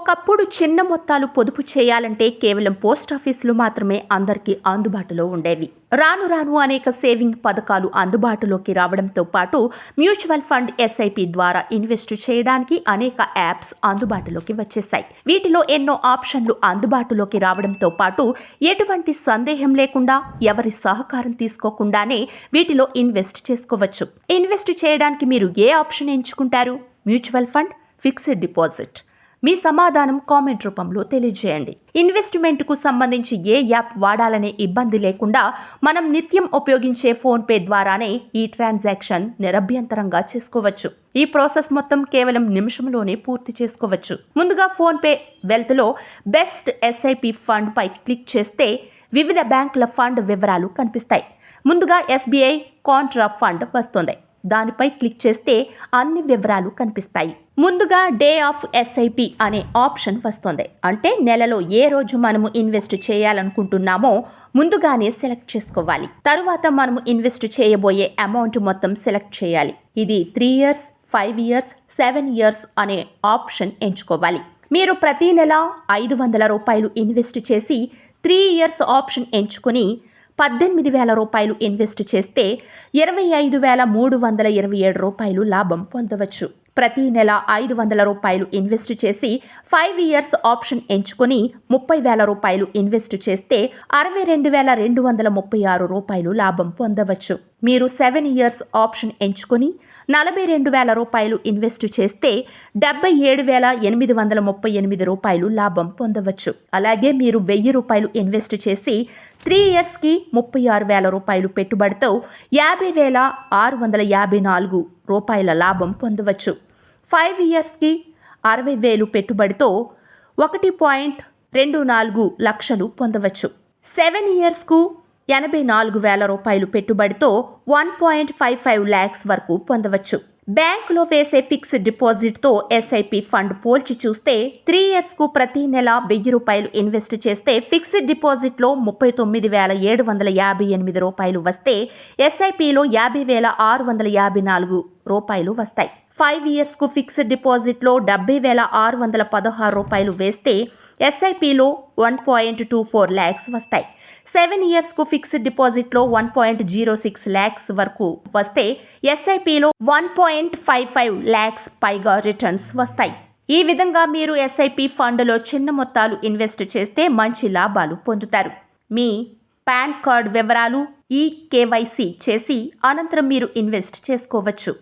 ఒకప్పుడు చిన్న మొత్తాలు పొదుపు చేయాలంటే కేవలం పోస్టాఫీసులు మాత్రమే అందరికీ అందుబాటులో ఉండేవి. రాను రాను అనేక సేవింగ్ పథకాలు అందుబాటులోకి రావడంతో పాటు మ్యూచువల్ ఫండ్ ఎస్ఐపి ద్వారా ఇన్వెస్ట్ చేయడానికి అనేక యాప్స్ అందుబాటులోకి వచ్చేశాయి. వీటిలో ఎన్నో ఆప్షన్లు అందుబాటులోకి రావడంతో పాటు ఎటువంటి సందేహం లేకుండా ఎవరి సహకారం తీసుకోకుండానే వీటిలో ఇన్వెస్ట్ చేసుకోవచ్చు. ఇన్వెస్ట్ చేయడానికి మీరు ఏ ఆప్షన్ ఎంచుకుంటారు? Mutual fund, fixed deposit? మీ సమాధానం కామెంట్ రూపంలో తెలియజేయండి. ఇన్వెస్ట్మెంట్కు సంబంధించి ఏ యాప్ వాడాలనే ఇబ్బంది లేకుండా మనం నిత్యం ఉపయోగించే ఫోన్పే ద్వారానే ఈ ట్రాన్సాక్షన్ నిరభ్యంతరంగా చేసుకోవచ్చు. ఈ ప్రాసెస్ మొత్తం కేవలం నిమిషంలోనే పూర్తి చేసుకోవచ్చు. ముందుగా ఫోన్పే వెల్త్లో బెస్ట్ ఎస్ఐపి ఫండ్ పై క్లిక్ చేస్తే వివిధ బ్యాంకుల ఫండ్ వివరాలు కనిపిస్తాయి. ముందుగా ఎస్బీఐ కాంట్రా ఫండ్ వస్తుంది. దానిపై క్లిక్ చేస్తే అన్ని వివరాలు కనిపిస్తాయి. ముందుగా డే ఆఫ్ ఎస్ఐపి అనే ఆప్షన్ వస్తుంది. అంటే నెలలో ఏ రోజు మనము ఇన్వెస్ట్ చేయాలనుకుంటున్నామో ముందుగానే సెలెక్ట్ చేసుకోవాలి. తరువాత మనము ఇన్వెస్ట్ చేయబోయే అమౌంట్ మొత్తం సెలెక్ట్ చేయాలి. ఇది 3 years, 5 years, 7 years అనే ఆప్షన్ ఎంచుకోవాలి. మీరు ప్రతి నెల 500 రూపాయలు ఇన్వెస్ట్ చేసి 3 years ఆప్షన్ ఎంచుకొని 18,000 రూపాయలు ఇన్వెస్ట్ చేస్తే 25,327 రూపాయలు లాభం పొందవచ్చు. ప్రతి నెల 500 రూపాయలు ఇన్వెస్ట్ చేసి 5 years ఆప్షన్ ఎంచుకొని 30,000 రూపాయలు ఇన్వెస్ట్ చేస్తే 62,236 రూపాయలు లాభం పొందవచ్చు. మీరు 7 years ఆప్షన్ ఎంచుకొని 42,000 రూపాయలు ఇన్వెస్ట్ చేస్తే 77,838 రూపాయలు లాభం పొందవచ్చు. అలాగే మీరు 1,000 రూపాయలు ఇన్వెస్ట్ చేసి 3 yearsకి 36,000 రూపాయలు పెట్టుబడితో 50,654 రూపాయల లాభం పొందవచ్చు. 5 yearsకి 60,000 పెట్టుబడితో 1.24 లక్షలు పొందవచ్చు. 7 yearsకు 84,000 రూపాయలు పెట్టుబడితో 1.55 lakhs వరకు పొందవచ్చు. బ్యాంకులో వేసే ఫిక్స్డ్ డిపాజిట్తో ఎస్ఐపి ఫండ్ పోల్చి చూస్తే 3 yearsకు ప్రతి నెల 1,000 రూపాయలు ఇన్వెస్ట్ చేస్తే ఫిక్స్డ్ డిపాజిట్లో 39,758 రూపాయలు వస్తే ఎస్ఐపిలో 50,654 రూపాయలు వస్తాయి. 5 yearsకు ఫిక్స్డ్ డిపాజిట్లో 70,616 రూపాయలు వేస్తే ఎస్ఐపిలో 1.24 lakhs వస్తాయి. 7 yearsకు ఫిక్స్డ్ డిపాజిట్లో 1.06 lakhs వరకు వస్తే ఎస్ఐపిలో 1.55 lakhs పైగా రిటర్న్స్ వస్తాయి. ఈ విధంగా మీరు ఎస్ఐపి ఫండ్లో చిన్న మొత్తాలు ఇన్వెస్ట్ చేస్తే మంచి లాభాలు పొందుతారు. మీ పాన్ కార్డ్ వివరాలు, కేవైసీ చేసి అనంతరం మీరు ఇన్వెస్ట్ చేసుకోవచ్చు.